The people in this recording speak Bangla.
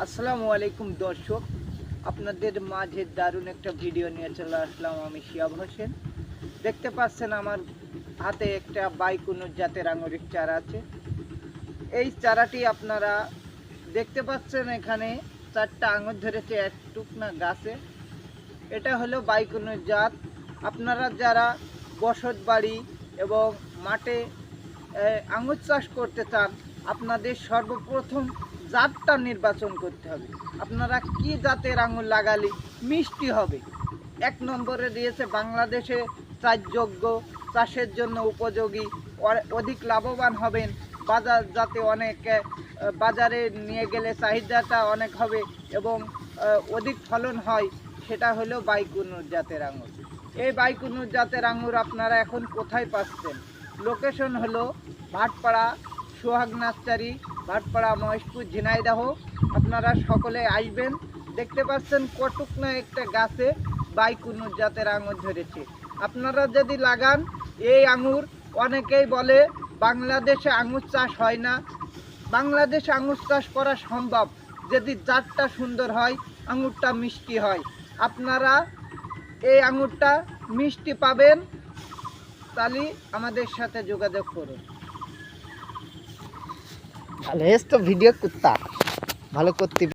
আসসালামু আলাইকুম দর্শক, আপনাদের মাঝে দারুণ একটা ভিডিও নিয়ে চলে আসলাম। আমি শিয়াব হোসেন। দেখতে পাচ্ছেন আমার হাতে একটা বাইকুনুর জাতের আঙুরের চারা আছে। এই চারাটি আপনারা দেখতে পাচ্ছেন, এখানে 4টা আঙুর ধরেছে এক টুকনা গাছে। এটা হলো বাইকুনুর জাত। আপনারা যারা বসত বাড়ি এবং মাঠে আঙুর চাষ করতে চান, আপনাদের সর্বপ্রথম জাতটা নির্বাচন করতে হবে। আপনারা কি জাতের আঙুর লাগালে মিষ্টি হবে। 1 নম্বরে দিয়েছে বাংলাদেশে চাষযোগ্য, চাষের জন্য উপযোগী, অধিক লাভবান হবেন, বাজার যাতে অনেক বাজারে নিয়ে গেলে চাহিদাটা অনেক হবে এবং অধিক ফলন হয়, সেটা হলো বাইকুনুর জাতের আঙুর। এই বাইকুনুর জাতের আঙুর আপনারা এখন কোথায় পাচ্ছেন? লোকেশন হলো ভাটপাড়া সোহাগ নার্সারি, ভাটপাড়া মহেশপুর, ঝিনাইদহ। আপনারা সকলে আসবেন। দেখতে পাচ্ছেন কটুকনা একটা গাছে বাইকুনুর জাতের আঙুর ধরেছে। আপনারা যদি লাগান এই আঙুর, অনেকেই বলে বাংলাদেশে আঙুর চাষ হয় না। বাংলাদেশে আঙুর চাষ করা সম্ভব যদি জাতটা সুন্দর হয়, আঙুরটা মিষ্টি হয়। আপনারা এই আঙুরটা মিষ্টি পাবেন, তাহলে আমাদের সাথে যোগাযোগ করুন। ভালো তো ভিডিও করতে ভালো করতে